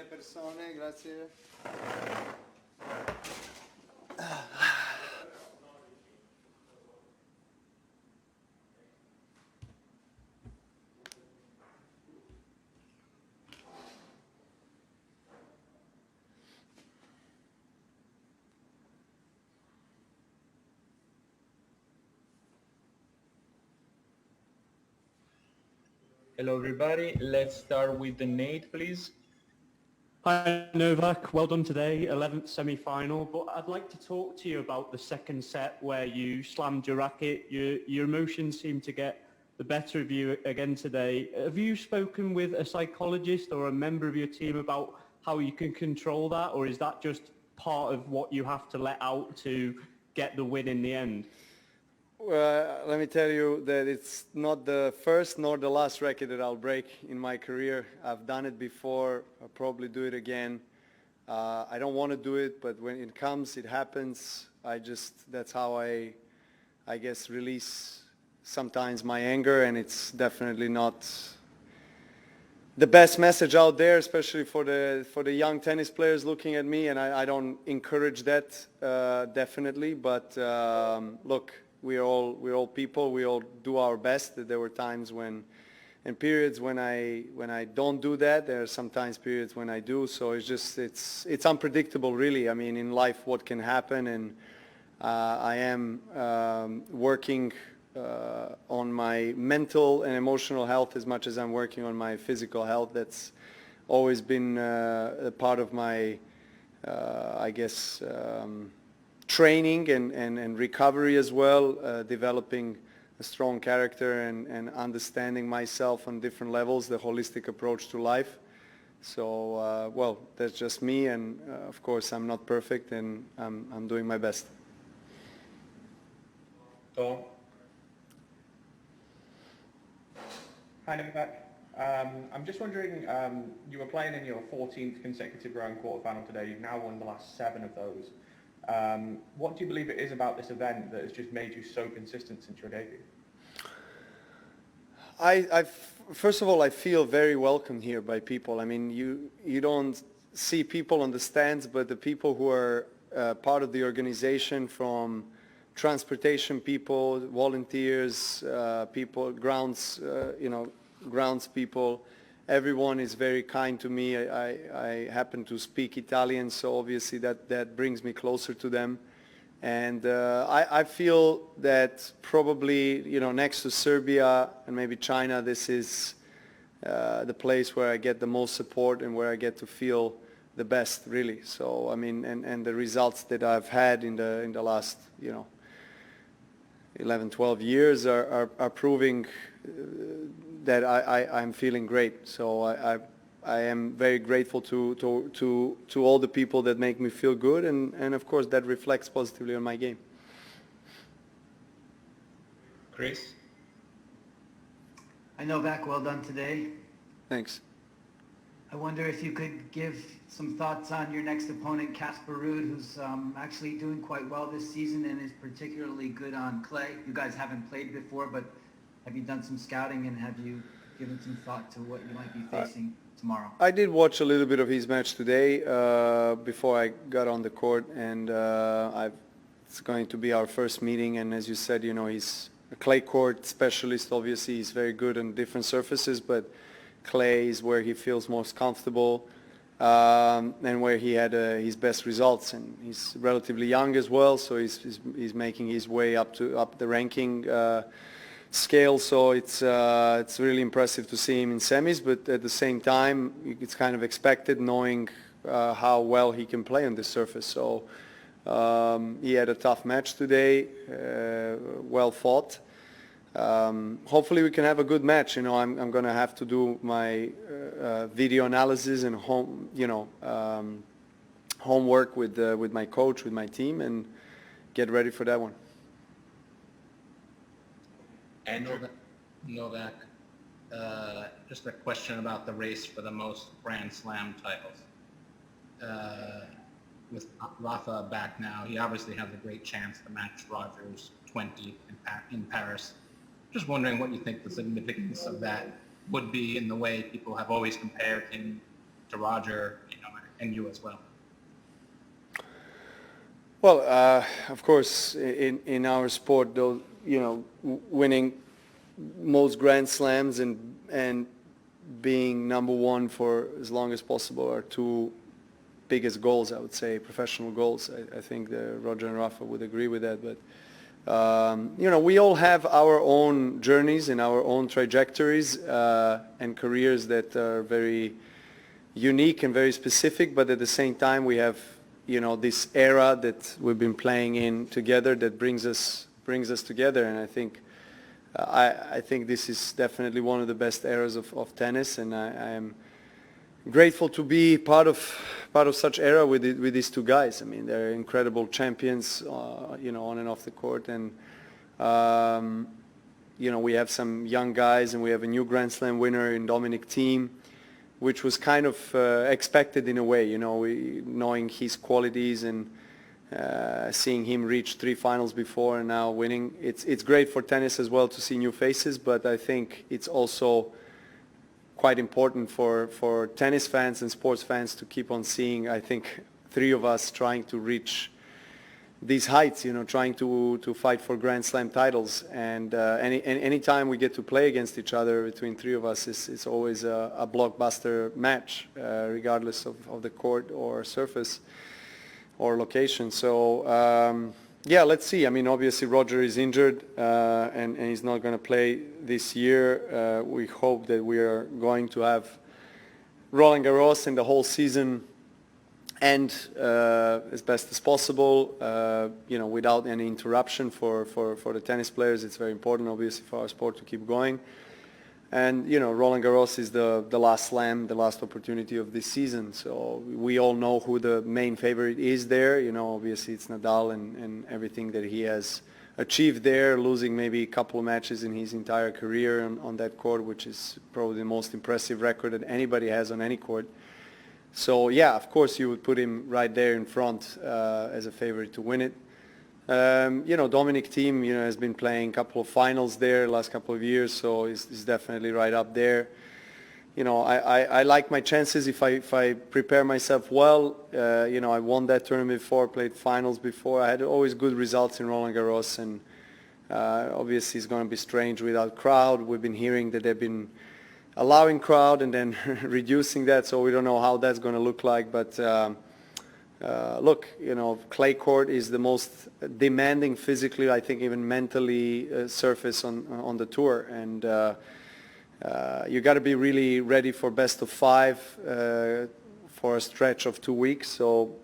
mille persone, grazie. Hello, everybody. Let's start with the Nate, please. Hi, Novak. Well done today, 11th semi-final. But I'd like to talk to you about the second set where you slammed your racket. Your emotions seem to get the better of you again today. Have you spoken with a psychologist or a member of your team about how you can control that, or is that just part of what you have to let out to get the win in the end? Let me tell you that it's not the first nor the last racket that I'll break in my career. I've done it before. I'll probably do it again. I don't want to do it, but when it comes, it happens. That's how I guess, release sometimes my anger, and it's definitely not the best message out there, especially for the young tennis players looking at me, and I don't encourage that, definitely. But look, we're all people. We all do our best. There were times and periods when I don't do that. There are sometimes periods when I do. So it's unpredictable, really. I mean, in life, what can happen, and I am working on my mental and emotional health as much as I'm working on my physical health. That's always been a part of my, I guess, training and recovery as well, developing a strong character and understanding myself on different levels, the holistic approach to life. So, well, that's just me, and of course I'm not perfect, and I'm doing my best. Tom? Hi, Novak. I'm just wondering, you were playing in your 14th consecutive round quarterfinal today. You've now won the last 7 of those. What do you believe it is about this event that has just made you so consistent since your debut? First of all, I feel very welcome here by people. I mean, you don't see people on the stands, but the people who are part of the organization, from transportation people, volunteers, people, grounds people, everyone is very kind to me. I happen to speak Italian, so obviously that brings me closer to them. And I feel that probably, next to Serbia and maybe China, this is the place where I get the most support and where I get to feel the best, really. So, I mean, and the results that I've had in the last, 11, 12 years are proving that I'm feeling great. So I am very grateful to all the people that make me feel good, and of course that reflects positively on my game. Chris? Hi, Novak. Well done today. Thanks. I wonder if you could give some thoughts on your next opponent, Casper Ruud, who's actually doing quite well this season and is particularly good on clay. You guys haven't played before, but have you done some scouting, and have you given some thought to what you might be facing tomorrow? I did watch a little bit of his match today before I got on the court, and it's going to be our first meeting. And as you said, he's a clay court specialist. Obviously, he's very good on different surfaces, but clay is where he feels most comfortable and where he had his best results. And he's relatively young as well, so he's making his way up the ranking scale. So it's really impressive to see him in semis, but at the same time, it's kind of expected, knowing how well he can play on this surface. So he had a tough match today, well fought. Hopefully we can have a good match. I'm going to have to do my video analysis and homework with my coach, with my team, and get ready for that one. Andrew? Novak, just a question about the race for the most Grand Slam titles. With Rafa back now, he obviously has a great chance to match Roger's 20 in Paris. Just wondering what you think the significance of that would be, in the way people have always compared him to Roger, and you as well? Well, of course, in our sport, though, winning most Grand Slams and being number one for as long as possible are two biggest goals, I would say, professional goals. I think Roger and Rafa would agree with that. But we all have our own journeys and our own trajectories and careers that are very unique and very specific. But at the same time, we have this era that we've been playing in together that brings us together. And I think this is definitely one of the best eras of tennis, and I am grateful to be part of such era with these two guys. I mean, they're incredible champions, on and off the court, and we have some young guys, and we have a new Grand Slam winner in Dominic Thiem, which was kind of expected in a way, knowing his qualities and seeing him reach 3 finals before and now winning. It's great for tennis as well to see new faces, but I think it's also quite important for tennis fans and sports fans to keep on seeing, I think, 3 of us trying to reach these heights, trying to fight for Grand Slam titles. And any time we get to play against each other between 3 of us, it's always a blockbuster match, regardless of the court or surface or location. So yeah, let's see. I mean, obviously Roger is injured and he's not going to play this year. We hope that we are going to have Roland Garros in the whole season end as best as possible, without any interruption for the tennis players. It's very important, obviously, for our sport to keep going. And, Roland Garros is the last slam, the last opportunity of this season. So we all know who the main favorite is there. Obviously it's Nadal and everything that he has achieved there, losing maybe a couple of matches in his entire career on that court, which is probably the most impressive record that anybody has on any court. So yeah, of course you would put him right there in front as a favorite to win it. Dominic Thiem, has been playing a couple of finals there last couple of years, so he's definitely right up there. I like my chances if I prepare myself well. I won that tournament before, played finals before. I had always good results in Roland Garros, and obviously it's going to be strange without crowd. We've been hearing that they've been allowing crowd and then reducing that, so we don't know how that's going to look like. But look, clay court is the most demanding physically, I think even mentally, surface on the tour, and you got to be really ready for best of 5 for a stretch of 2 weeks. So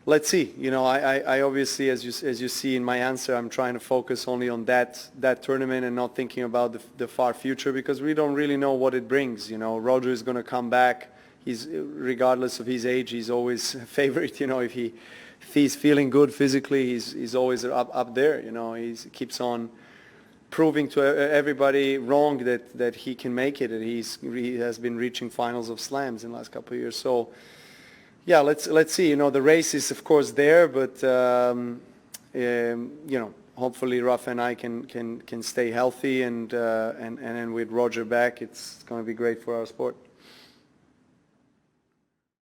let's see. I obviously, as you see in my answer, I'm trying to focus only on that tournament and not thinking about the far future, because we don't really know what it brings. Roger is going to come back. Regardless of his age, he's always a favorite. If he's feeling good physically, he's always up there. He keeps on proving to everybody wrong that he can make it, and he has been reaching finals of slams in the last couple of years. So yeah, let's see. The race is of course there, but hopefully Rafa and I can stay healthy, and with Roger back, it's going to be great for our sport.